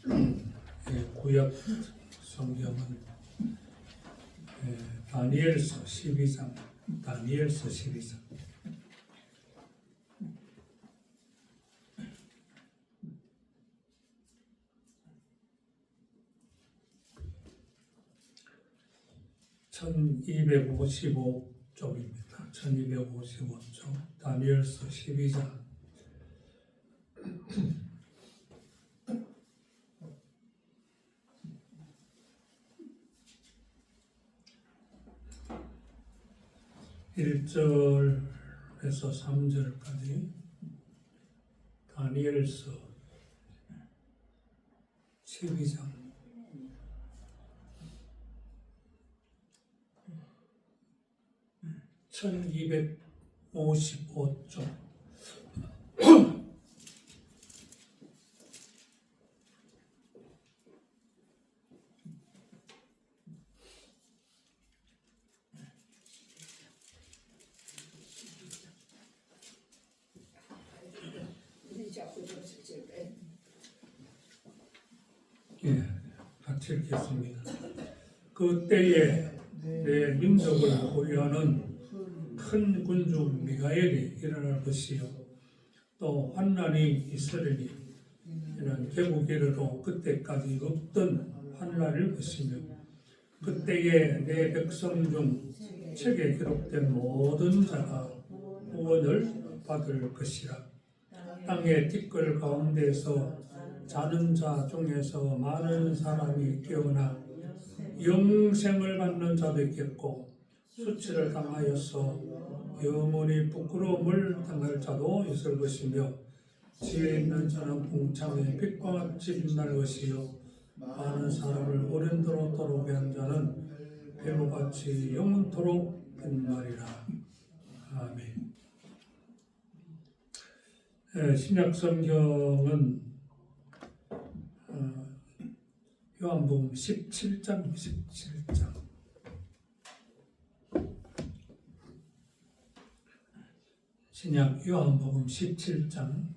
구약 성경은 다니엘서 12장, 다니엘서 12장. (1255쪽입니다) 1255쪽 다니엘서 12장. (1절에서 3절까지) 다니엘서 12장. (1255쪽) 같이 읽겠습니다. 그때에 내 민족을 보위하는 큰 군주 미가엘이 일어날 것이요, 또 환난이 있으리니 이는 개국 이르러 그때까지 없던 환난일 것이며, 그때에 내 백성 중 책에 기록된 모든 자가 구원을 받을 것이라. 땅의 티끌 가운데서 자는 자 중에서 많은 사람이 깨어나 영생을 받는 자도 있겠고, 수치를 당하여서 영원히 부끄러움을 당할 자도 있을 것이며, 지혜 있는 자는 궁창의 빛과 같이 빛날 것이요, 많은 사람을 오랜도록 도록게 한 자는 배로같이 영원토록 빛나리라. 아멘. 신약 성경은 요한복음 17장. 신약 요한복음 17장.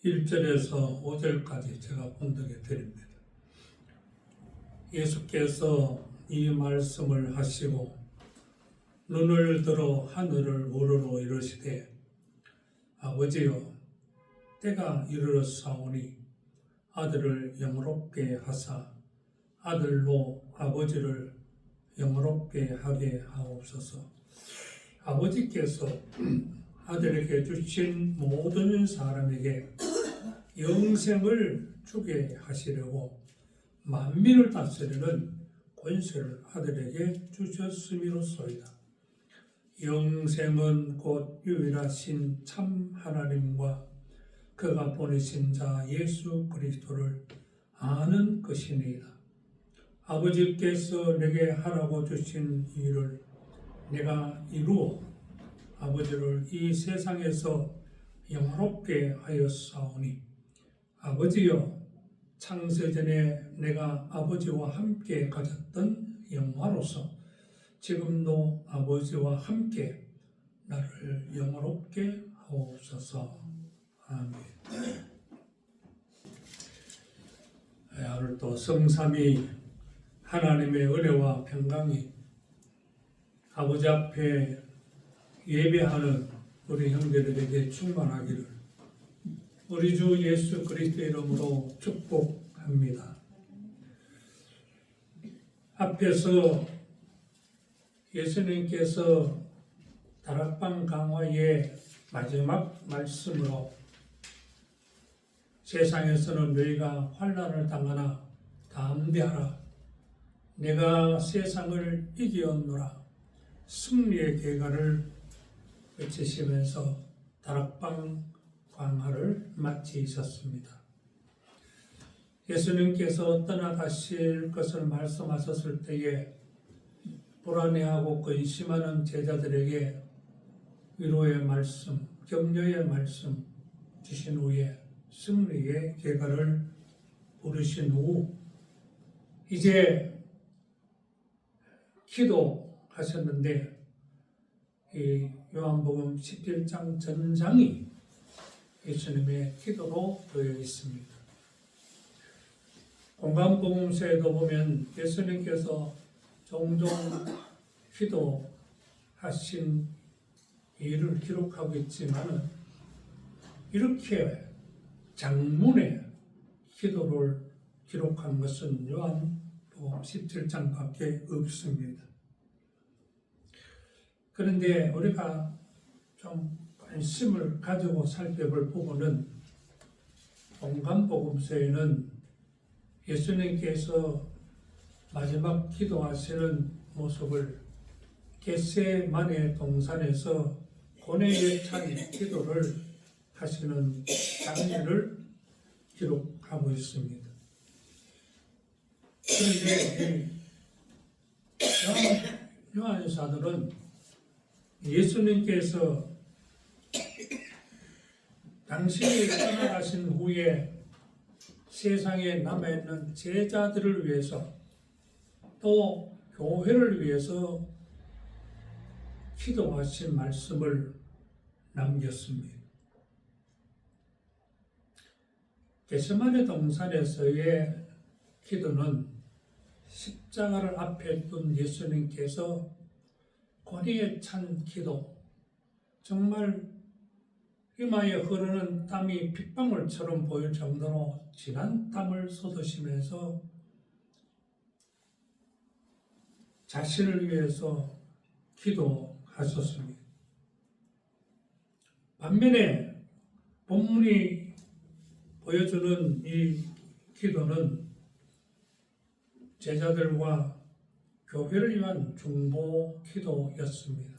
(1절에서 5절까지) 제가 봉독해 드립니다. 예수께서 이 말씀을 하시고 눈을 들어 하늘을 우러러 이르시되, 아버지여, 때가 이르렀사오니 아들을 영화롭게 하사 아들로 아버지를 영화롭게 하게 하옵소서. 아버지께서 아들에게 주신 모든 사람에게 영생을 주게 하시려고 만민을 다스리는 권세를 아들에게 주셨음이로소이다. 영생은 곧 유일하신 참 하나님과 그가 보내신 자 예수 그리스도를 아는 것이니이다. 아버지께서 내게 하라고 주신 일을 내가 이루어 아버지를 이 세상에서 영화롭게 하였사오니, 아버지여, 창세전에 내가 아버지와 함께 가졌던 영화로서 지금도 아버지와 함께 나를 영화롭게 하옵소서. 아멘. 오늘 또 성삼위 하나님의 은혜와 평강이 아버지 앞에 예배하는 우리 형제들에게 충만하기를 우리 주 예수 그리스도의 이름으로 축복합니다. 앞에서 예수님께서 다락방 강화의 마지막 말씀으로 세상에서는 너희가 환난을 당하나 담대하라, 내가 세상을 이기었노라 승리의 계가를 외치시면서 다락방 강화를 마치셨습니다. 예수님께서 떠나가실 것을 말씀하셨을 때에 불안해하고 근심하는 제자들에게 위로의 말씀, 격려의 말씀 주신 후에 승리의 계가를 부르신 후 이제 기도하셨는데 이 요한복음 11장 전장이 예수님의 기도로 되어 있습니다. 공간복음서에도 보면 예수님께서 종종 기도하신 일을 기록하고 있지만 이렇게 장문의 기도를 기록한 것은 요한복음 17장밖에 없습니다. 그런데 우리가 좀 관심을 가지고 살펴볼 부분은 공간복음서에는 예수님께서 마지막 기도하시는 모습을 겟세마네 동산에서 고뇌에 찬 기도를 하시는 장면을 기록하고 있습니다. 그런데 요한 사도는 예수님께서 당신이 떠나가신 후에 세상에 남아있는 제자들을 위해서 또 교회를 위해서 기도하신 말씀을 남겼습니다. 겟세마네 동산에서의 기도는 십자가를 앞에 둔 예수님께서 고뇌에 찬 기도, 정말 이마에 흐르는 땀이 핏방울처럼 보일 정도로 진한 땀을 쏟으시면서 자신을 위해서 기도하셨습니다. 반면에 본문이 보여주는 이 기도는 제자들과 교회를 위한 중보 기도였습니다.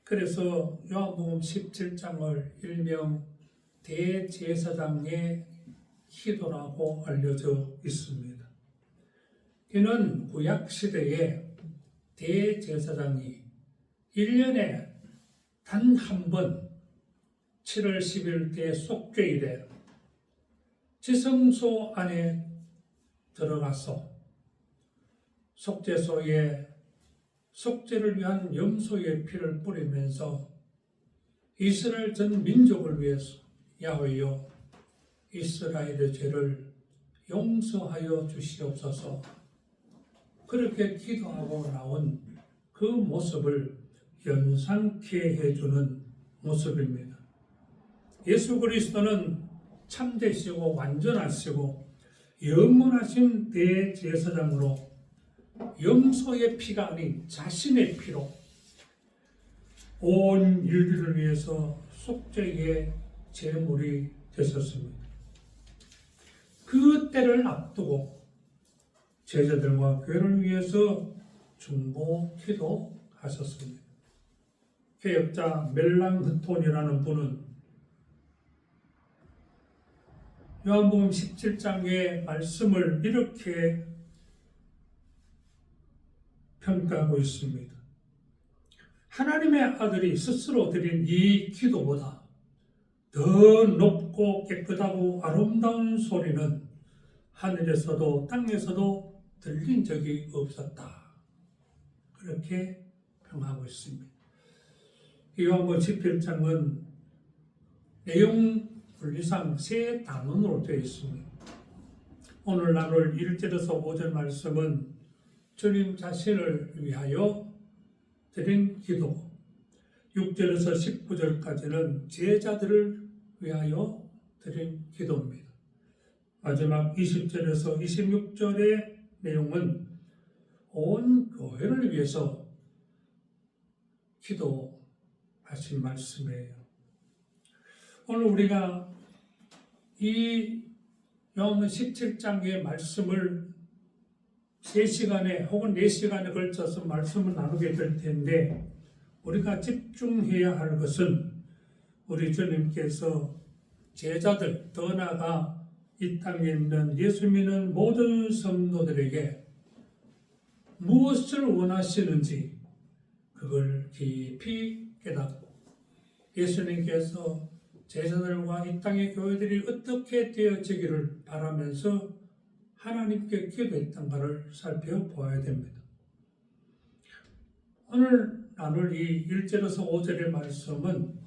그래서 요한복음 17장을 일명 대제사장의 기도라고 알려져 있습니다. 이는 구약시대에 대제사장이 1년에 단 한 번 7월 10일 대속죄일에 지성소 안에 들어가서 속죄소에 속죄를 위한 염소의 피를 뿌리면서 이스라엘 전 민족을 위해서 야훼여 이스라엘의 죄를 용서하여 주시옵소서, 그렇게 기도하고 나온 그 모습을 연상케 해주는 모습입니다. 예수 그리스도는 참되시고 완전하시고 영원하신 대제사장으로 염소의 피가 아닌 자신의 피로 온 인류를 위해서 속죄의 제물이 되셨습니다. 그 때를 앞두고 제자들과 교회를 위해서 중보 기도하셨습니다. 개혁자 멜랑흐톤이라는 분은 요한복음 17장의 말씀을 이렇게 평가하고 있습니다. 하나님의 아들이 스스로 드린 이 기도보다 더 높고 깨끗하고 아름다운 소리는 하늘에서도 땅에서도 들린 적이 없었다, 그렇게 평하고 있습니다. 요한복음 17장은 내용 분리상 세 단원으로 되어 있습니다. 오늘 나눌 1절에서 5절 말씀은 주님 자신을 위하여 드린 기도, 6절에서 19절까지는 제자들을 위하여 드린 기도입니다. 마지막 20절에서 26절의 내용은 온 교회를 위해서 기도하신 말씀이에요. 오늘 우리가 이 요한복음 17장의 말씀을 3시간에 혹은 4시간에 걸쳐서 말씀을 나누게 될 텐데, 우리가 집중해야 할 것은 우리 주님께서 제자들, 더 나아가 이 땅에 있는 예수 믿는 모든 성도들에게 무엇을 원하시는지 그걸 깊이 깨닫고 예수님께서 제자들과 이 땅의 교회들이 어떻게 되어지기를 바라면서 하나님께 기도했던가를 살펴보아야 됩니다. 오늘 나눌 이 1절에서 5절의 말씀은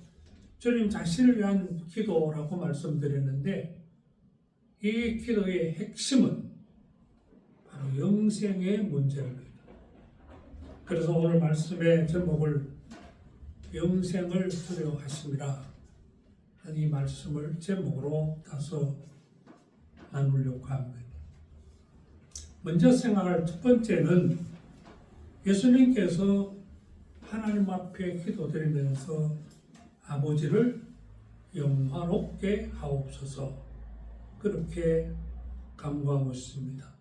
주님 자신을 위한 기도라고 말씀드렸는데, 이 기도의 핵심은 바로 영생의 문제입니다. 그래서 오늘 말씀의 제목을 영생을 두려워하심이라, 이 말씀을 제목으로 따서 나누려고 합니다. 먼저 생각할 첫 번째는 예수님께서 하나님 앞에 기도드리면서 아버지를 영화롭게 하옵소서, 그렇게 간구하고 있습니다.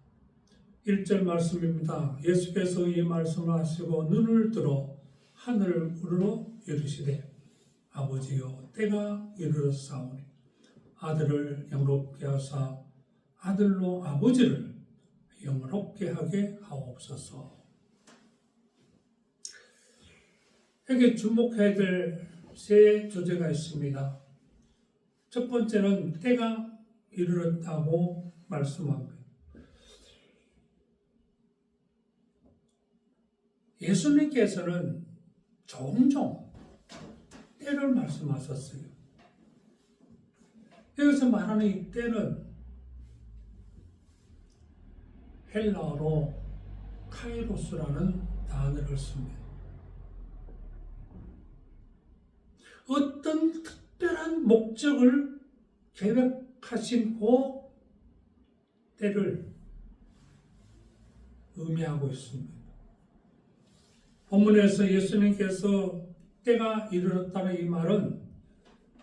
1절 말씀입니다. 예수께서 이 말씀을 하시고 눈을 들어 하늘으로 이르시되, 아버지여, 때가 이르렀사오니 아들을 영롭게 하사 아들로 아버지를 영롭게 하게 하옵소서. 여기 주목해야 될 세 주제가 있습니다. 첫 번째는 때가 이르렀다고 말씀합니다. 예수님께서는 종종 때를 말씀하셨어요. 여기서 말하는 이 때는 헬라어로 카이로스라는 단어를 씁니다. 어떤 특별한 목적을 계획하신 그 때를 의미하고 있습니다. 본문에서 예수님께서 때가 이르렀다는 이 말은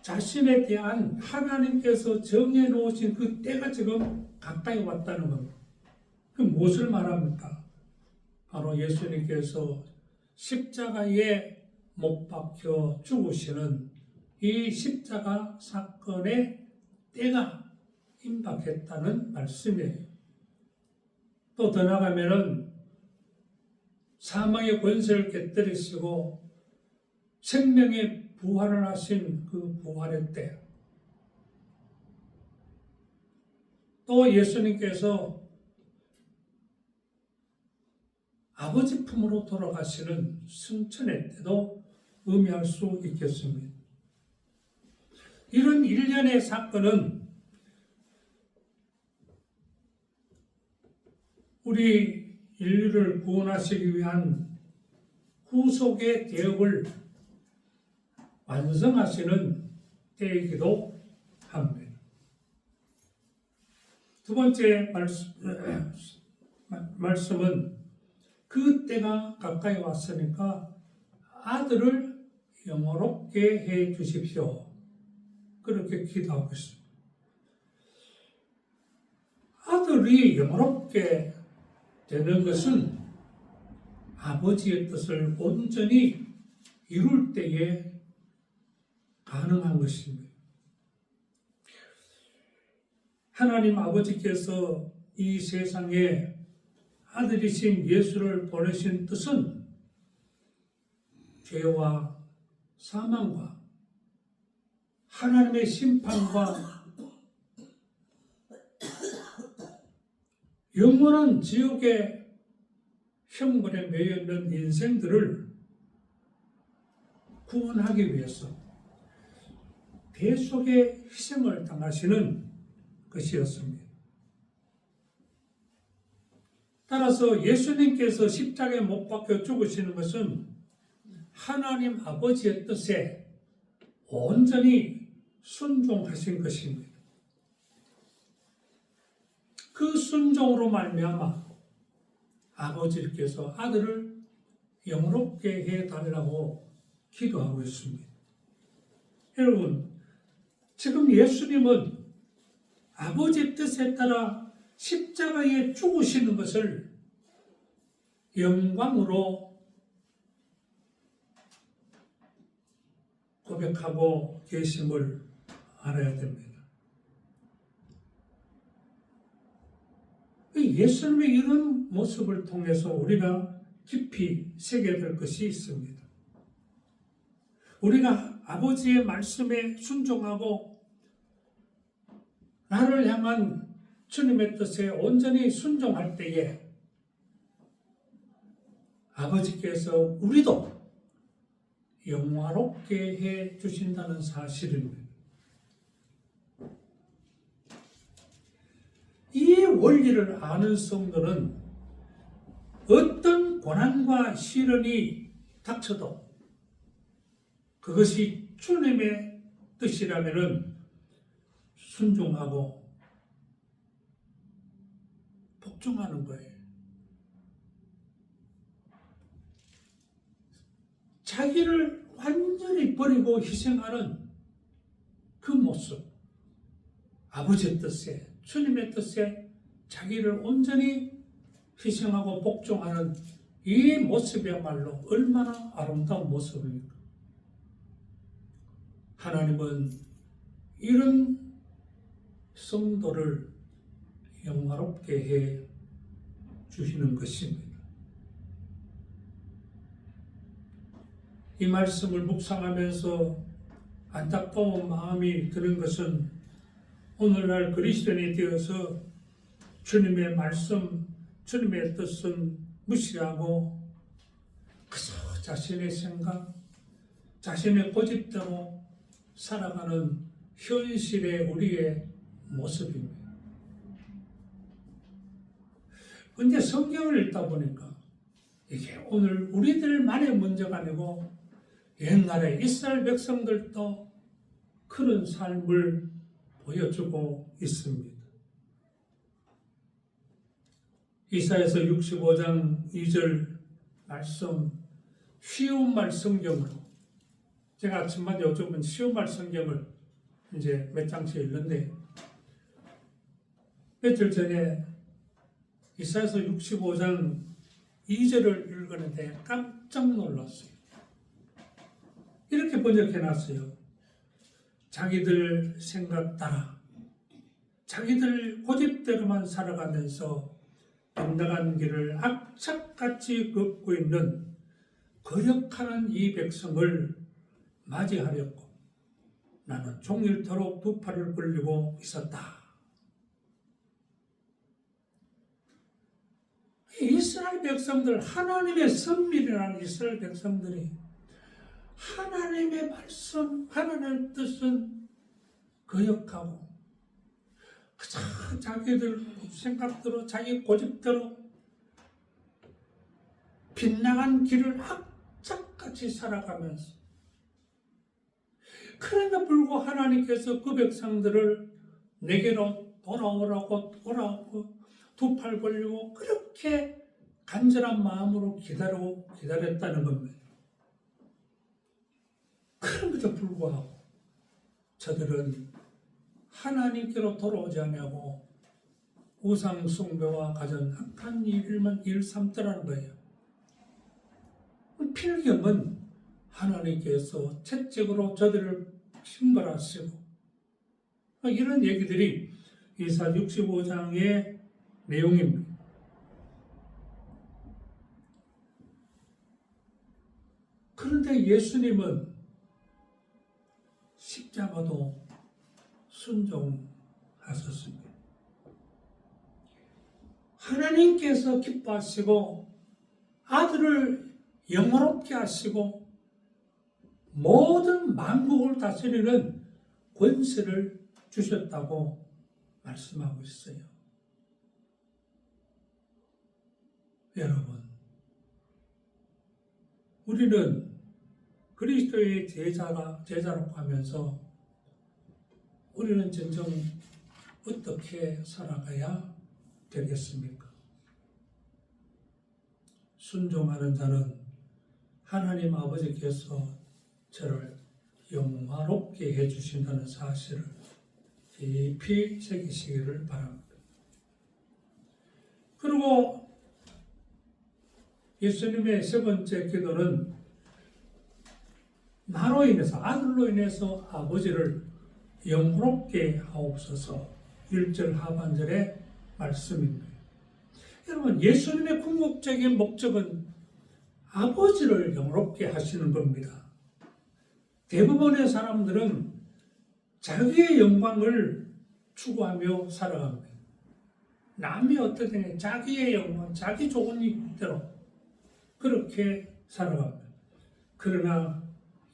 자신에 대한 하나님께서 정해놓으신 그 때가 지금 가까이 왔다는 겁니다. 그 무엇을 말합니까? 바로 예수님께서 십자가에 못 박혀 죽으시는 이 십자가 사건의 때가 임박했다는 말씀이에요. 또 더 나아가면은 사망의 권세를 깨뜨리시고 생명의 부활을 하신 그 부활의 때, 또 예수님께서 아버지 품으로 돌아가시는 승천의 때도 의미할 수 있겠습니다. 이런 일련의 사건은 우리 인류를 구원하시기 위한 구속의 대업을 완성하시는 때이기도 합니다. 두 번째 말씀은 그 때가 가까이 왔으니까 아들을 영화롭게 해 주십시오, 그렇게 기도하고 있습니다. 아들이 영화롭게 되는 것은 아버지의 뜻을 온전히 이룰 때에 가능한 것입니다. 하나님 아버지께서 이 세상에 아들이신 예수를 보내신 뜻은 죄와 사망과 하나님의 심판과 영원한 지옥의 형벌에 매여 있는 인생들을 구원하기 위해서 대속의 희생을 당하시는 것이었습니다. 따라서 예수님께서 십자가에 못 박혀 죽으시는 것은 하나님 아버지의 뜻에 온전히 순종하신 것입니다. 그 순종으로 말미암아 아버지께서 아들을 영롭게 해달라고 기도하고 있습니다. 여러분, 지금 예수님은 아버지 뜻에 따라 십자가에 죽으시는 것을 영광으로 고백하고 계심을 알아야 됩니다. 예수님의 이런 모습을 통해서 우리가 깊이 새겨야 될 것이 있습니다. 우리가 아버지의 말씀에 순종하고 나를 향한 주님의 뜻에 온전히 순종할 때에 아버지께서 우리도 영화롭게 해 주신다는 사실입니다. 이 원리를 아는 성도는 어떤 고난과 시련이 닥쳐도 그것이 주님의 뜻이라면 순종하고 복종하는 거예요. 자기를 완전히 버리고 희생하는 그 모습, 아버지의 뜻에, 주님의 뜻에 자기를 온전히 희생하고 복종하는 이 모습이야말로 얼마나 아름다운 모습입니까? 하나님은 이런 성도를 영화롭게 해 주시는 것입니다. 이 말씀을 묵상하면서 안타까운 마음이 드는 것은 오늘날 그리스도인이 되어서 주님의 말씀, 주님의 뜻은 무시하고 그저 자신의 생각, 자신의 고집대로 살아가는 현실의 우리의 모습입니다. 근데 성경을 읽다 보니까 이게 오늘 우리들만의 문제가 아니고 옛날에 이스라엘 백성들도 그런 삶을 보여주고 있습니다. 이사야서 65장 2절 말씀, 쉬운 말 성경으로, 제가 아침마다 요즘은 쉬운 말 성경을 이제 몇 장씩 읽는데, 며칠 전에 이사야서 65장 2절을 읽었는데 깜짝 놀랐어요. 이렇게 번역해놨어요. 자기들 생각 따라 자기들 고집대로만 살아가면서 빗나간 길을 악착같이 걷고 있는 거역하는 이 백성을 맞이하려고 나는 종일토록 두 팔을 벌리고 있었다. 이스라엘 백성들, 하나님의 선밀이라는 이스라엘 백성들이 하나님의 말씀, 하나님의 뜻은 거역하고 그저 자기들 생각대로, 자기 고집대로 빗나간 길을 악착같이 살아가면서, 그럼에도 불구하고 하나님께서 그 백성들을 내게로 돌아오고 두 팔 벌리고 그렇게 간절한 마음으로 기다렸다는 겁니다. 그럼에도 불구하고 저들은 하나님께로 돌아오지 않냐고 우상 숭배와 가진 악한 일만 일삼더라는 거예요. 필경은 하나님께서 채찍으로 저들을 징벌하시고, 이런 얘기들이 이사 65장의 내용입니다. 그런데 예수님은 십자가도 순종하셨습니다. 하나님께서 기뻐하시고 아들을 영화롭게 하시고 모든 만국을 다스리는 권세를 주셨다고 말씀하고 있어요. 여러분, 우리는 그리스도의 제자라고 하면서 우리는 진정 어떻게 살아가야 되겠습니까? 순종하는 자는 하나님 아버지께서 저를 영화롭게 해주신다는 사실을 깊이 새기시기를 바랍니다. 그리고 예수님의 세 번째 기도는 나로 인해서, 아들로 인해서 아버지를 영화롭게 하옵소서, 1절 하반절의 말씀입니다. 여러분, 예수님의 궁극적인 목적은 아버지를 영화롭게 하시는 겁니다. 대부분의 사람들은 자기의 영광을 추구하며 살아갑니다. 남이 어떻든 자기의 영광, 자기 좋은 대로 그렇게 살아갑니다. 그러나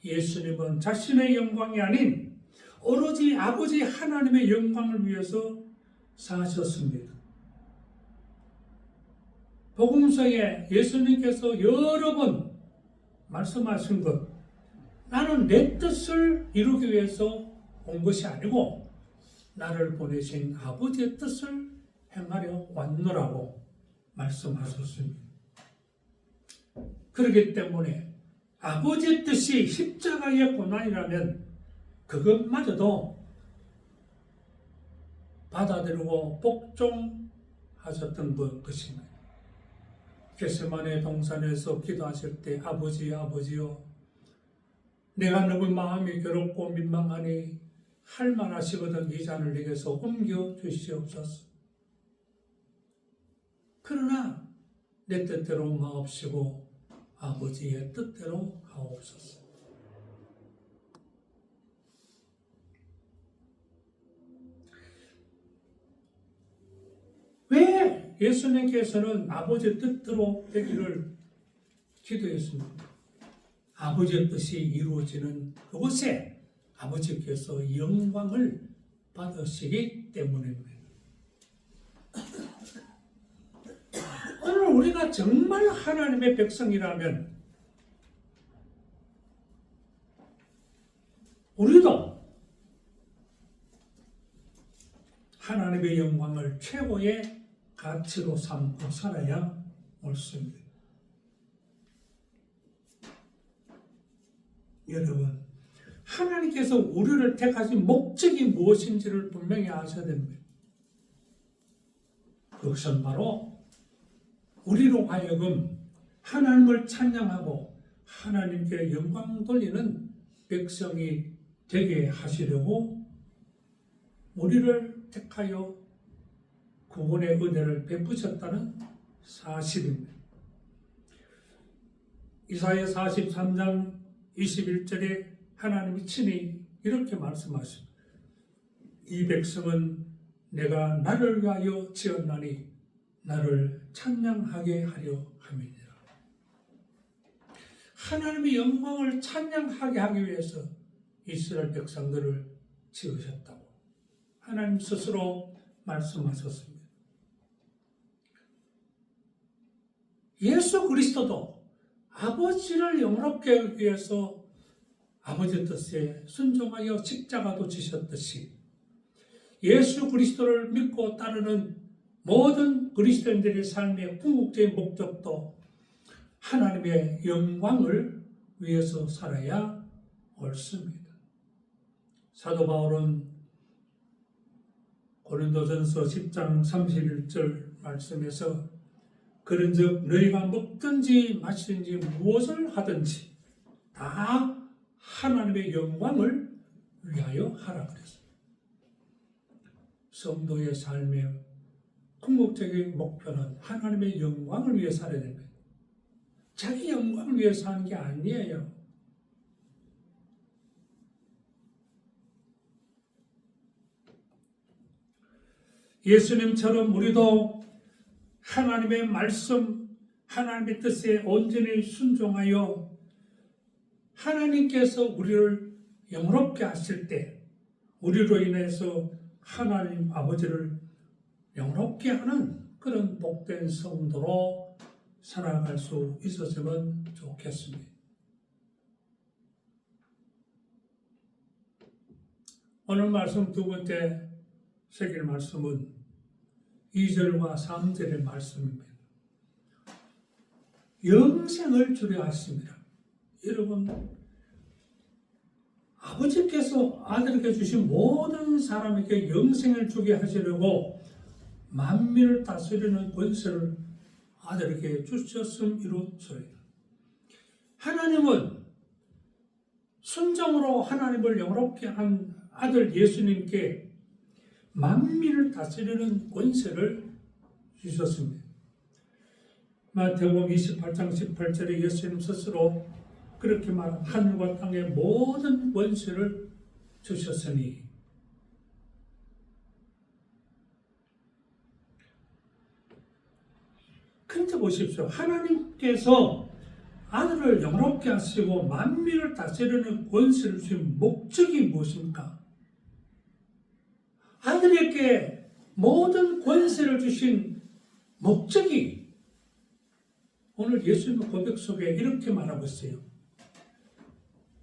예수님은 자신의 영광이 아닌 오로지 아버지 하나님의 영광을 위해서 사셨습니다. 복음서에 예수님께서 여러 번 말씀하신 것, 나는 내 뜻을 이루기 위해서 온 것이 아니고 나를 보내신 아버지의 뜻을 행하려 왔노라고 말씀하셨습니다. 그렇기 때문에 아버지의 뜻이 십자가의 고난이라면 그것마저도 받아들이고 복종하셨던 것입니다. 겟세마네 동산에서 기도하실 때 아버지여 내가 너무 마음이 괴롭고 민망하니 할만하시거든 이 잔을 내게서 옮겨 주시옵소서. 그러나 내 뜻대로 마옵시고 아버지의 뜻대로 하옵소서. 왜 예수님께서는 아버지의 뜻대로 되기를 기도했습니까? 아버지의 뜻이 이루어지는 그곳에 아버지께서 영광을 받으시기 때문입니다. 오늘 우리가 정말 하나님의 백성이라면 우리도 하나님의 영광을 최고의 가치로 삼고 살아야 옳습니다. 여러분, 하나님께서 우리를 택하신 목적이 무엇인지를 분명히 아셔야 됩니다. 그것은 바로 우리로 하여금 하나님을 찬양하고 하나님께 영광 돌리는 백성이 되게 하시려고 우리를 택하여 구원의 은혜를 베푸셨다는 사실입니다. 이사야 43장 21절에 하나님이 친히 이렇게 말씀하십니다. 이 백성은 내가 나를 위하여 지었나니 나를 찬양하게 하려 함이니라. 하나님의 영광을 찬양하게 하기 위해서 이스라엘 백성들을 지으셨다고 하나님 스스로 말씀하셨습니다. 예수 그리스도도 아버지를 영롭게 하기 위해서 아버지 뜻에 순종하여 십자가도 지셨듯이 예수 그리스도를 믿고 따르는 모든 그리스도인들의 삶의 궁극적인 목적도 하나님의 영광을 위해서 살아야 옳습니다. 사도 바울은 고린도전서 10장 31절 말씀에서 그런즉 너희가 먹든지 마시든지 무엇을 하든지 다 하나님의 영광을 위하여 하라 그랬습니다. 성도의 삶의 궁극적인 목표는 하나님의 영광을 위해 살아야 됩니다. 자기 영광을 위해 사는 게 아니에요. 예수님처럼 우리도 하나님의 말씀, 하나님의 뜻에 온전히 순종하여 하나님께서 우리를 영롭게 하실 때 우리로 인해서 하나님 아버지를 영롭게 하는 그런 복된 성도로 살아갈 수 있었으면 좋겠습니다. 오늘 말씀 두 번째 새길 말씀은 2절과 3절의 말씀입니다. 영생을 주려 하십니다. 여러분, 아버지께서 아들에게 주신 모든 사람에게 영생을 주게 하시려고 만민을 다스리는 권세를 아들에게 주셨음이로소이다. 하나님은 순종으로 하나님을 영롭게 한 아들 예수님께 만민을 다스리는 권세를 주셨습니다. 마태복음 28장 18절에 예수님 스스로 그렇게 말한 하늘과 땅의 모든 권세를 주셨으니 포인트 보십시오. 하나님께서 아들을 영롭게 하시고 만민을 다스리는 권세를 주신 목적이 무엇입니까? 아들에게 모든 권세를 주신 목적이 오늘 예수님의 고백 속에 이렇게 말하고 있어요.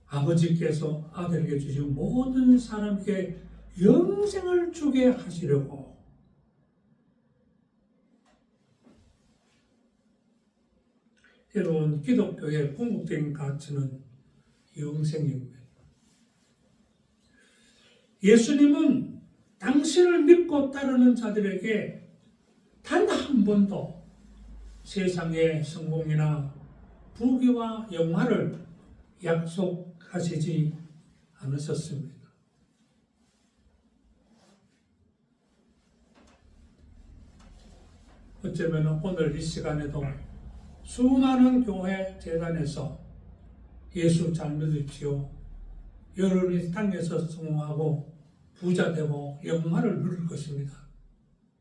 아버지께서 아들에게 주신 모든 사람에게 영생을 주게 하시려고. 여러분, 기독교의 궁극적인 가치는 영생입니다. 예수님은 당신을 믿고 따르는 자들에게 단 한 번도 세상의 성공이나 부귀와 영화를 약속하시지 않으셨습니다. 어쩌면 오늘 이 시간에도 수많은 교회 재단에서 예수 잘 믿으십시오. 여러분이 땅에서 성공하고 부자 되고 영화를 누릴 것입니다.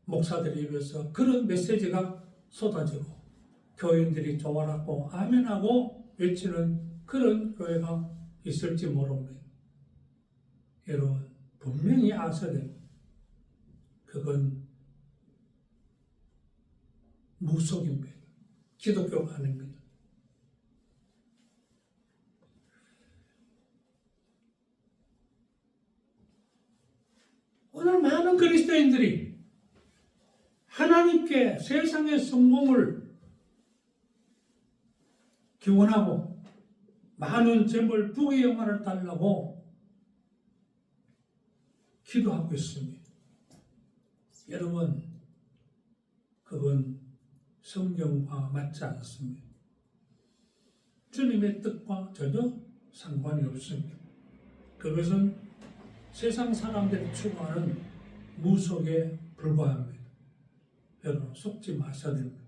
목사들이 입에서 그런 메시지가 쏟아지고 교인들이 좋아하고 아멘하고 외치는 그런 교회가 있을지 모릅니다. 여러분, 분명히 아셔야 됩니다. 그건 무속입니다. 기독교가 아닙니다. 오늘 많은 그리스도인들이 하나님께 세상의 성공을 기원하고 많은 재물, 부귀 영화를 달라고 기도하고 있습니다. 여러분, 그건 성경과 맞지 않습니다. 주님의 뜻과 전혀 상관이 없습니다. 그것은 세상 사람들이 추구하는 무속에 불과합니다. 여러분, 속지 마셔야 됩니다.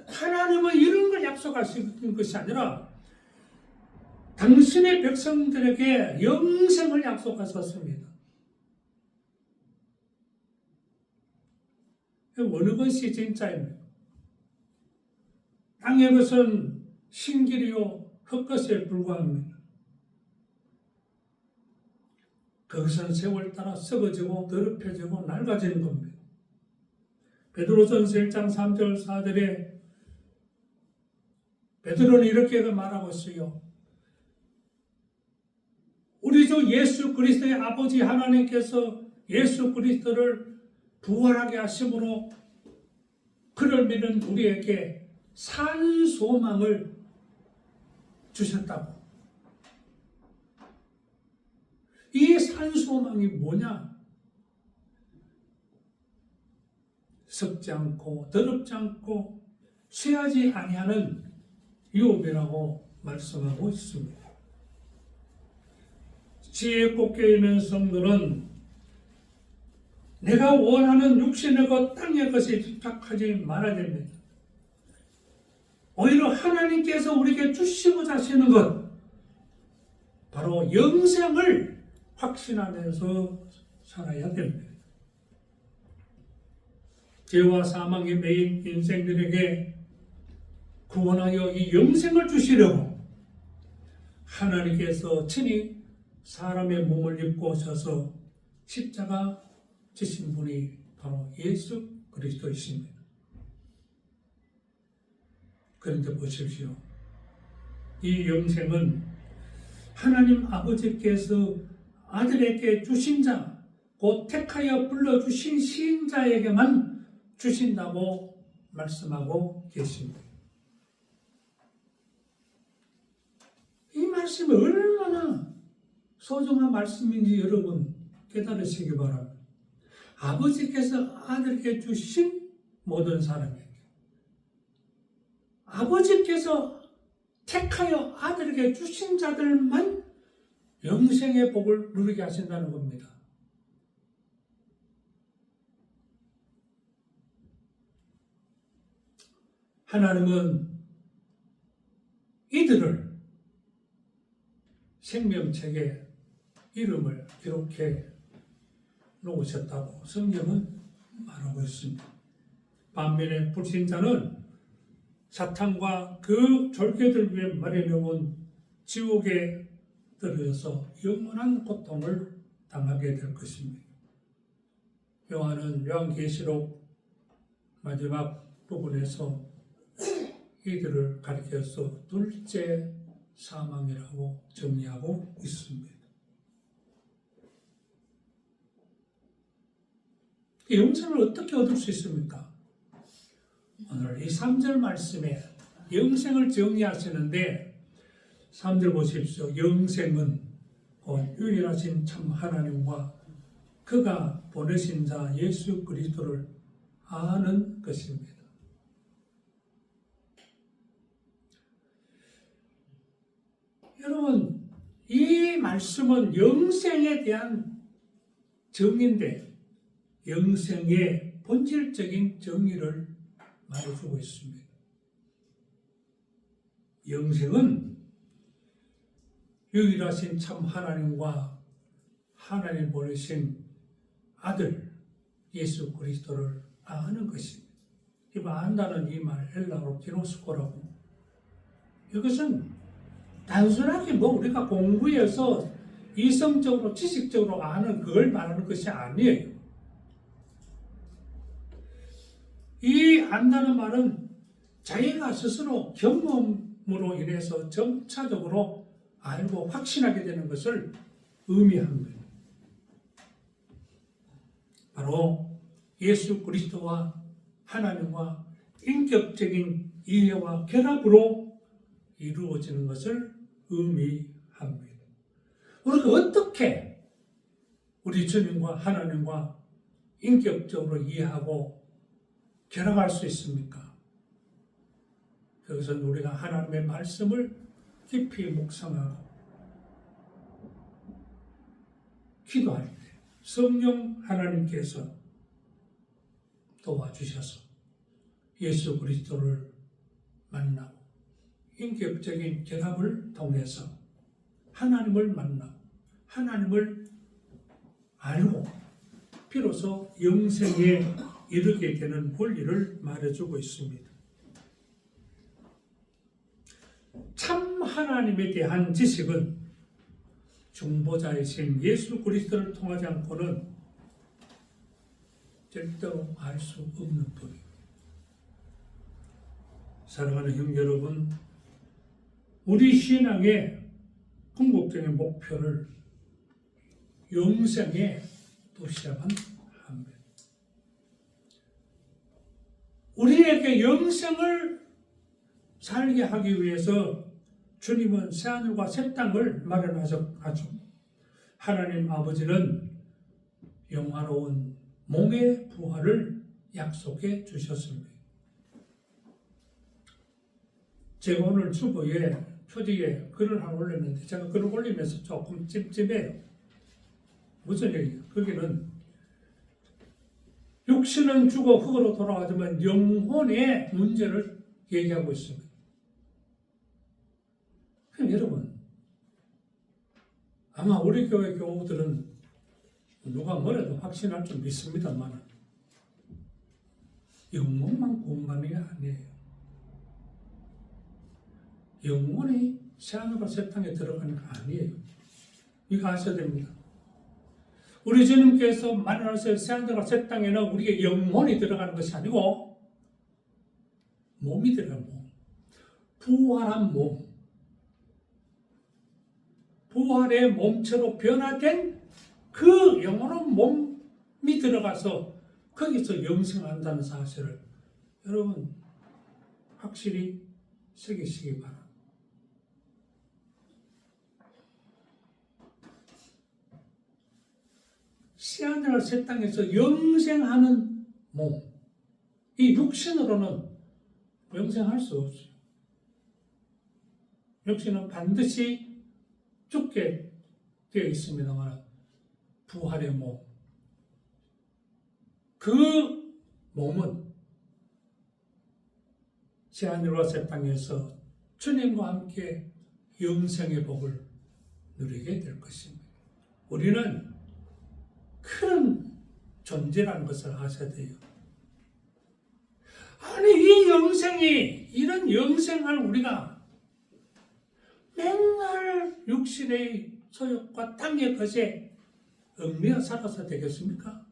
하나님은 이런 걸 약속하시는 것이 아니라 당신의 백성들에게 영생을 약속하셨습니다. 어느 것이 진짜입니까? 땅의 것은 신기리요 헛것에 불과합니다. 그것은 세월 따라 썩어지고 더럽혀지고 낡아지는 겁니다. 베드로전서 1장 3절 4절에 베드로는 이렇게 말하고 있어요. 우리 주 예수 그리스도의 아버지 하나님께서 예수 그리스도를 부활하게 하심으로 그를 믿는 우리에게 산 소망을 주셨다고. 이 산 소망이 뭐냐? 썩지 않고 더럽지 않고 쇠하지 아니하는 유업이라고 말씀하고 있습니다. 지혜 꽂혀 있는 성도는 내가 원하는 육신의 것, 땅의 것에 집착하지 말아야 됩니다. 오히려 하나님께서 우리에게 주시고자 하시는 것, 바로 영생을 확신하면서 살아야 됩니다. 죄와 사망에 매인 인생들에게 구원하여 이 영생을 주시려고 하나님께서 친히 사람의 몸을 입고 오셔서 십자가 지신 분이 바로 예수 그리스도이십니다. 그런데 보십시오. 이 영생은 하나님 아버지께서 아들에게 주신 자, 곧 택하여 불러주신 신자에게만 주신다고 말씀하고 계십니다. 이 말씀이 얼마나 소중한 말씀인지 여러분 깨달으시기 바랍니다. 아버지께서 아들에게 주신 모든 사람에게, 아버지께서 택하여 아들에게 주신 자들만 영생의 복을 누리게 하신다는 겁니다. 하나님은 이들을 생명책에 이름을 기록해 놓으셨다고 성경은 말하고 있습니다. 반면에 불신자는 사탄과 그 졸개들 위해 마련해온 지옥에 떨어져서 영원한 고통을 당하게 될 것입니다. 요한은 요한계시록 마지막 부분에서 이들을 가리켜서 둘째 사망이라고 정의하고 있습니다. 영생을 어떻게 얻을 수 있습니까? 오늘 이 3절 말씀에 영생을 정의하시는데 3절 보십시오. 영생은 곧 유일하신 참 하나님과 그가 보내신 자 예수 그리스도를 아는 것입니다. 여러분, 이 말씀은 영생에 대한 정의인데 영생의 본질적인 정의를 말해주고 있습니다. 영생은 유일하신 참 하나님과 하나님 보내신 아들 예수 그리스도를 아는 것입니다. 이 안다는 이 말 헬라어로 기노스코라고. 이것은 단순하게 우리가 공부해서 이성적으로 지식적으로 아는 그걸 말하는 것이 아니에요. 이 안다는 말은 자기가 스스로 경험으로 인해서 점차적으로 알고 확신하게 되는 것을 의미합니다. 바로 예수 그리스도와 하나님과 인격적인 이해와 결합으로 이루어지는 것을 의미합니다. 우리가 어떻게 우리 주님과 하나님과 인격적으로 이해하고 결합할 수 있습니까? 그것은 우리가 하나님의 말씀을 깊이 묵상하고 기도할 때 성령 하나님께서 도와주셔서 예수 그리스도를 만나고 인격적인 결합을 통해서 하나님을 만나고 하나님을 알고 비로소 영생에 이르게 되는 권리를 말해주고 있습니다. 참 하나님에 대한 지식은 중보자이신 예수 그리스도를 통하지 않고는 절대로 알 수 없는 법입니다. 사랑하는 형제 여러분, 우리 신앙의 궁극적인 목표를 영생에 두셔야만 합니다. 우리에게 영생을 살게 하기 위해서 주님은 새하늘과 새 땅을 마련하셨죠. 하나님 아버지는 영화로운 몸의 부활을 약속해 주셨습니다. 제가 오늘 주보에 표지에 글을 하나 올렸는데 제가 글을 올리면서 조금 찜찜해요. 무슨 얘기예요? 거기는 육신은 죽어 흙으로 돌아가지만 영혼의 문제를 얘기하고 있습니다. 그럼 여러분, 아마 우리 교회 교우들은 누가 뭐래도 확신할 줄 믿습니다만 영혼만 구원받는 게 아니에요. 영혼이 새하늘과 새 땅에 들어가는 거 아니에요. 이거 아셔야 됩니다. 우리 주님께서 만나서 새하늘과 새 땅에는 우리의 영혼이 들어가는 것이 아니고 몸이 들어가는 몸. 부활한 몸. 부활의 몸체로 변화된 그 영혼은 몸이 들어가서 거기서 영생한다는 사실을 여러분 확실히 새기시기 바랍니다. 새하늘과 새 땅에서 영생하는 몸, 이 육신으로는 영생할 수 없어요. 육신은 반드시 죽게 되어 있습니다만 부활의 몸, 그 몸은 새하늘과 새 땅에서 주님과 함께 영생의 복을 누리게 될 것입니다. 우리는 큰 존재라는 것을 아셔야 돼요. 아니 이 영생이 이런 영생을 우리가 맨날 육신의 소욕과 땅의 것에 얽매여 살아서 되겠습니까?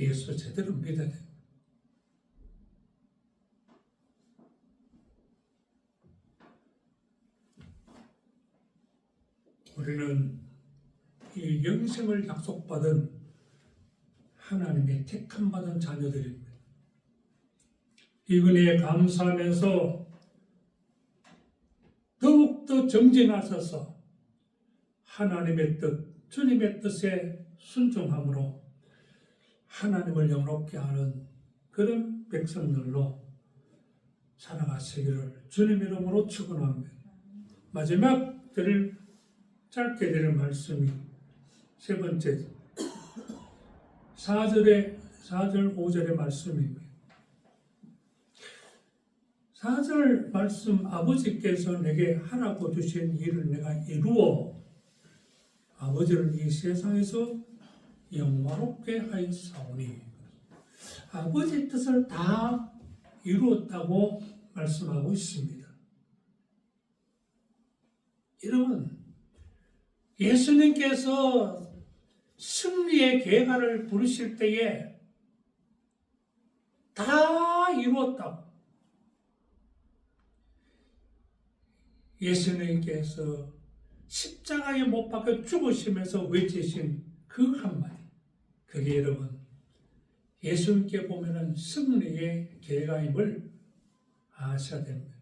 예수 제대로 믿어야 됩니다. 우리는 이 영생을 약속받은 하나님의 택함받은 자녀들입니다. 이 은혜에 감사하면서 더욱더 정진하셔서 하나님의 뜻, 주님의 뜻에 순종함으로 하나님을 영롭게 하는 그런 백성들로 살아가시기를 주님 이름으로 축원합니다. 마지막 짧게 드릴 말씀이 세 번째 4절 5절의 말씀입니다. 4절 말씀 아버지께서 내게 하라고 주신 일을 내가 이루어 아버지를 이 세상에서 영화롭게 하였사오니 아버지의 뜻을 다 이루었다고 말씀하고 있습니다. 여러분 예수님께서 승리의 계가를 부르실 때에 다 이루었다고 예수님께서 십자가에 못 박혀 죽으시면서 외치신 그 한마디 그게 여러분 예수님께 보면은 승리의 계가임을 아셔야 됩니다.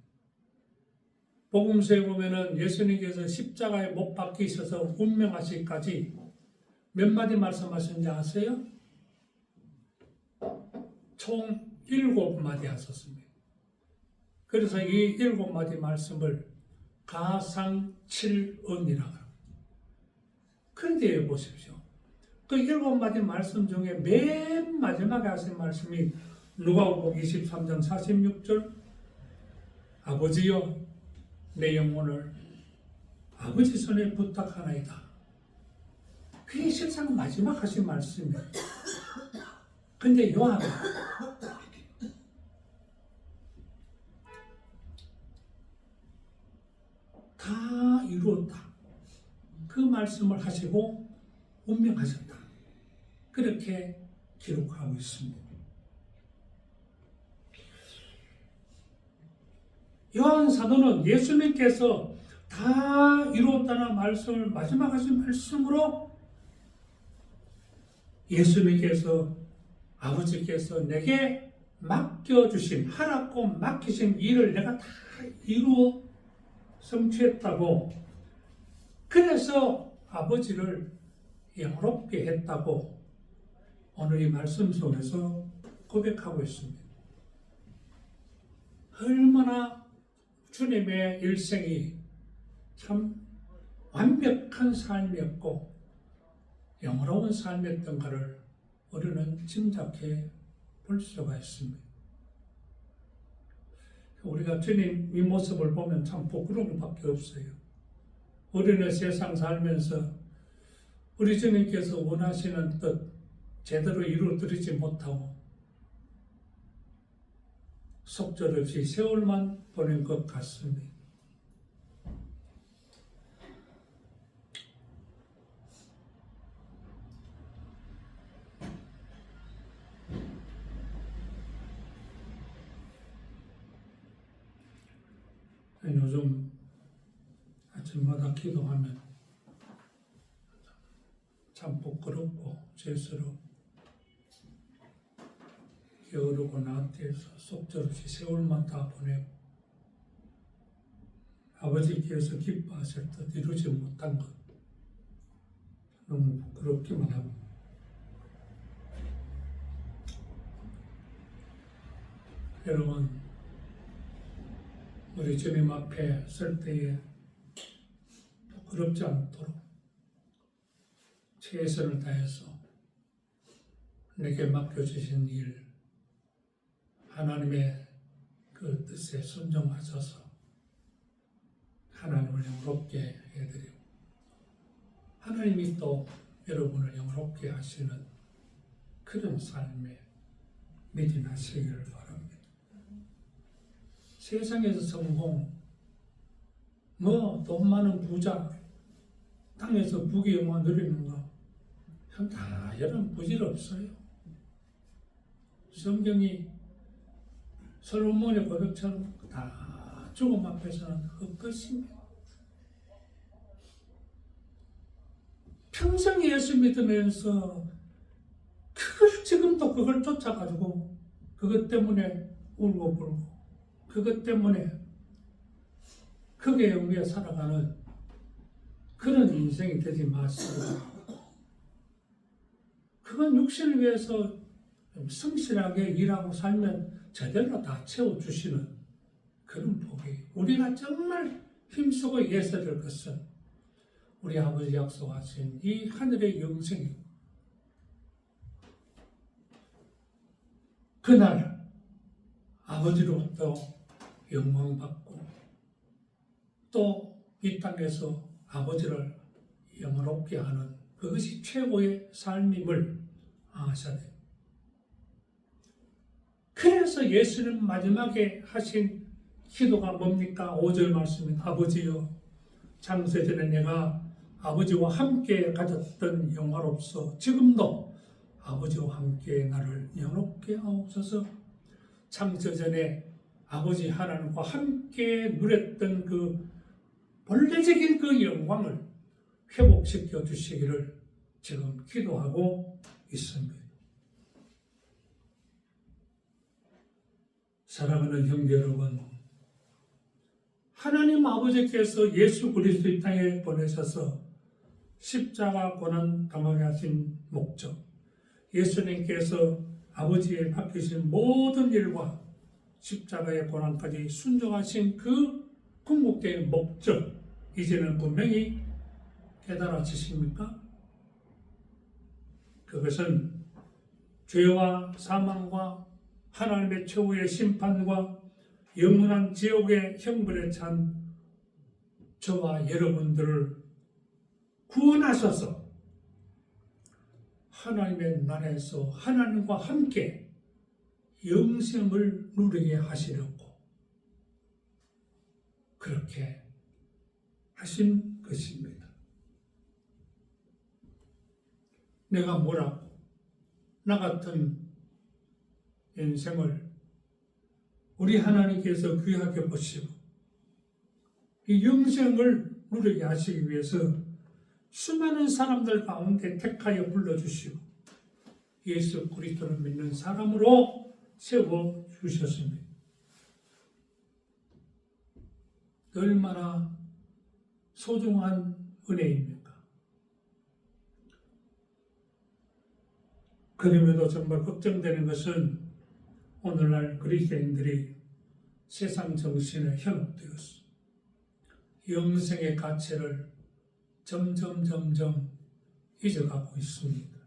복음서에 보면은 예수님께서 십자가에 못 박히셔서 운명하시기까지 몇 마디 말씀하셨는지 아세요? 총 7마디 하셨습니다. 그래서 이 7마디 말씀을 가상칠언이라고 합니다. 그런데 보십시오. 그 7마디 말씀 중에 맨 마지막에 하신 말씀이 누가복음 23장 46절 아버지여 내 영혼을 아버지 손에 부탁하나이다. 그게 실상 마지막 하신 말씀이에요. 근데 요한은 다 이루었다. 그 말씀을 하시고 운명하셨다. 그렇게 기록하고 있습니다. 요한 사도는 예수님께서 다 이루었다는 말씀을 마지막 하신 말씀으로 예수님께서 아버지께서 내게 맡겨주신 하라고 맡기신 일을 내가 다 이루어 성취했다고 그래서 아버지를 영롭게 했다고 오늘 이 말씀 속에서 고백하고 있습니다. 얼마나 주님의 일생이 참 완벽한 삶이었고 영화로운 삶이었던가를 우리는 짐작해 볼 수가 있습니다. 우리가 주님 이 모습을 보면 참 부끄러운 것밖에 없어요. 우리는 세상 살면서 우리 주님께서 원하시는 뜻 제대로 이루어드리지 못하고 속절없이 세월만 보낸 것 같습니다. 요즘 아침마다 기도하면 참 부끄럽고 죄스럽고 게으르고 나태해서 속절없이 세월만 다 보내고 아버지께서 기뻐하실 듯 이루지 못한 것 너무 부끄럽기만 하고 여러분 우리 주님 앞에 설 때에 부끄럽지 않도록 최선을 다해서 내게 맡겨주신 일, 하나님의 그 뜻에 순종하셔서 하나님을 영롭게 해드리고 하나님이 또 여러분을 영롭게 하시는 그런 삶에 매진하시기를 바랍니다. 세상에서 성공, 돈 많은 부자, 땅에서 부귀영화 누리는 거, 다 여러분 부질없어요. 성경이 솔로몬의 고백처럼 다 죽음 앞에서는 헛것입니다. 평생 예수 믿으면서 지금도 그걸 쫓아가지고 그것 때문에 울고 불고 그것 때문에 크게 영위에 살아가는 그런 인생이 되지 마시고 그건 육신을 위해서 성실하게 일하고 살면 제대로 다 채워주시는 그런 복이 우리가 정말 힘쓰고 애써야 될 것은 우리 아버지 약속하신 이 하늘의 영생이고 그날 아버지로부터 영광받고 또 이 땅에서 아버지를 영원롭게 하는 그것이 최고의 삶임을 아셔야 돼요. 그래서 예수는 마지막에 하신 기도가 뭡니까? 5절 말씀은 아버지여 창세전에 내가 아버지와 함께 가졌던 영화로서 지금도 아버지와 함께 나를 영롭게 하옵소서. 창세전에 아버지 하나님과 함께 누렸던 그 본래적인 그 영광을 회복시켜 주시기를 지금 기도하고 있습니다. 사랑하는 형제 여러분, 하나님 아버지께서 예수 그리스도 이 땅에 보내셔서 십자가 고난 당하게 하신 목적, 예수님께서 아버지의 맡기신 모든 일과 십자가의 고난까지 순종하신 그 궁극적인 목적, 이제는 분명히 깨달아지십니까? 그것은 죄와 사망과 하나님의 최후의 심판과 영원한 지옥의 형벌에 찬 저와 여러분들을 구원하셔서 하나님의 나라에서 하나님과 함께 영생을 누리게 하시려고 그렇게 하신 것입니다. 내가 뭐라고 나 같은 인생을 우리 하나님께서 귀하게 보시고 이 영생을 누리게 하시기 위해서 수많은 사람들 가운데 택하여 불러주시고 예수 그리스도를 믿는 사람으로 세워주셨습니다. 얼마나 소중한 은혜입니까? 그럼에도 정말 걱정되는 것은 오늘날 그리스도인들이 세상 정신에 현혹되었어. 영생의 가치를 점점 잊어가고 있습니다.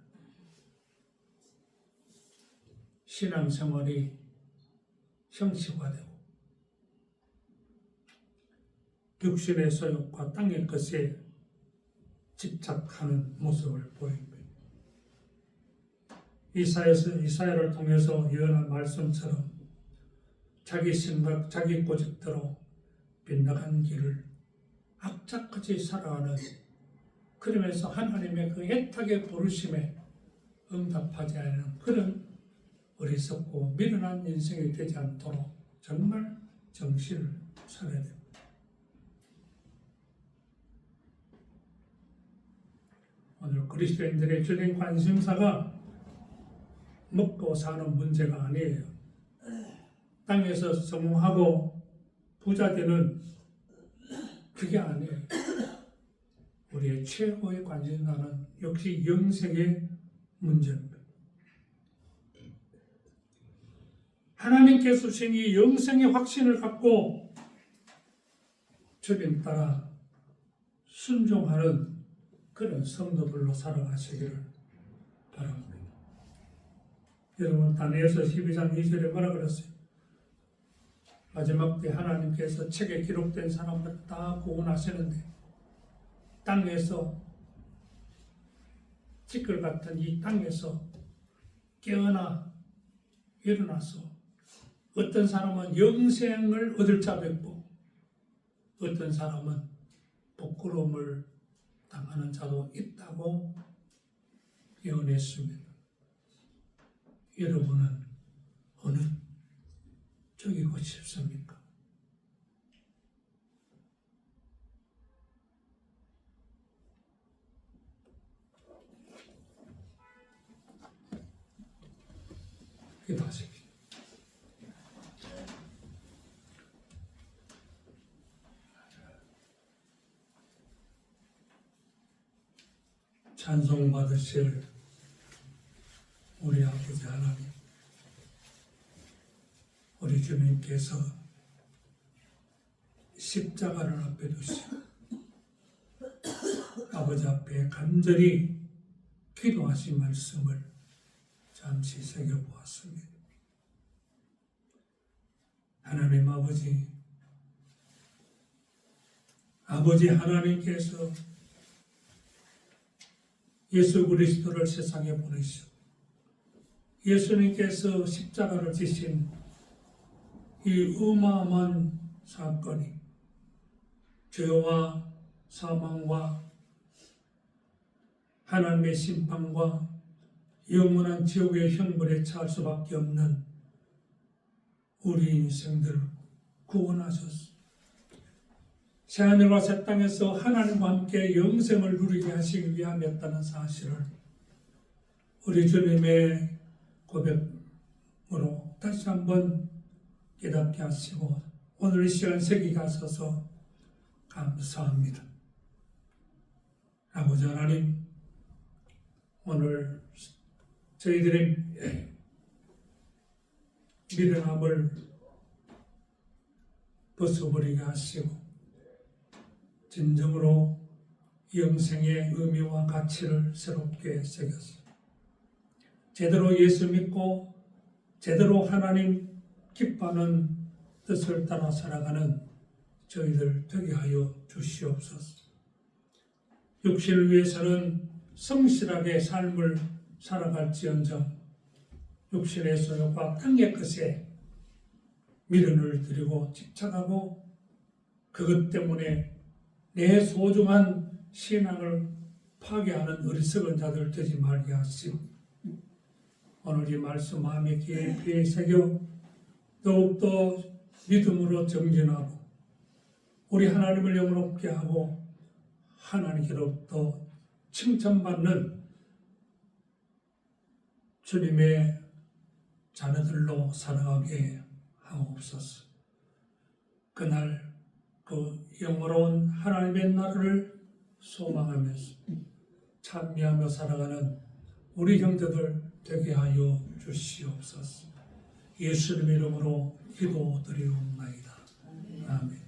신앙생활이 형식화되고 육신의 소욕과 땅의 것에 집착하는 모습을 보입니다. 이사야를 통해서 예언한 말씀처럼 자기 생각, 자기 고집대로 빗나간 길을 악착같이 살아가는, 그러면서 하나님의 그 애타게 부르심에 응답하지 않는 그런 어리석고 미련한 인생이 되지 않도록 정말 정신을 차려야 됩니다. 오늘 그리스도인들의 주된 관심사가 먹고 사는 문제가 아니에요. 땅에서 성공하고 부자 되는 그게 아니에요. 우리의 최고의 관심사는 역시 영생의 문제입니다. 하나님께서 주신 이 영생의 확신을 갖고 주님 따라 순종하는 그런 성도들로 살아가시기를 바랍니다. 여러분, 다니엘서 12장 2절에 뭐라 그랬어요? 마지막 때 하나님께서 책에 기록된 사람들 다 구원하시는데 땅에서 찌끌 같은 이 땅에서 깨어나 일어나서 어떤 사람은 영생을 얻을 자도 있고 어떤 사람은 부끄러움을 당하는 자도 있다고 예언했습니다. 여러분은 어느 쪽이고 싶습니까? 기도하십시오. 찬송 받으실 우리 아버지 하나님, 우리 주님께서 십자가를 앞에 두시고 아버지 앞에 간절히 기도하신 말씀을 잠시 새겨보았습니다. 하나님 아버지 하나님께서 예수 그리스도를 세상에 보내시고 예수님께서 십자가를 지신 이 어마어마한 사건이 죄와 사망과 하나님의 심판과 영원한 지옥의 형벌에 처할 수밖에 없는 우리 인생들을 구원하셨습니다. 새하늘과 새 땅에서 하나님과 함께 영생을 누리게 하시기 위함이었다는 사실을 우리 주님의 고백으로 다시 한번 깨닫게 하시고 오늘 이 시간 새기게 하셔서 감사합니다. 아버지 하나님, 오늘 저희들의 미련함을 벗어버리게 하시고 진정으로 영생의 의미와 가치를 새롭게 새겼습니다. 제대로 예수 믿고 제대로 하나님 기뻐하는 뜻을 따라 살아가는 저희들 되게 하여 주시옵소서. 육신을 위해서는 성실하게 삶을 살아갈지언정 육신의 소욕과 땅의 것에 미련을 드리고 집착하고 그것 때문에 내 소중한 신앙을 파괴하는 어리석은 자들 되지 말게 하시고 오늘 이 말씀 마음에 깊이 새겨 더욱더 믿음으로 정진하고 우리 하나님을 영원롭게 하고 하나님께로부터 칭찬받는 주님의 자녀들로 살아가게 하옵소서. 그날 그 영원로운 하나님의 나라를 소망하면서 찬미하며 살아가는 우리 형제들 되게 하여 주시옵소서. 예수님의 이름으로 기도드리옵나이다. 아멘.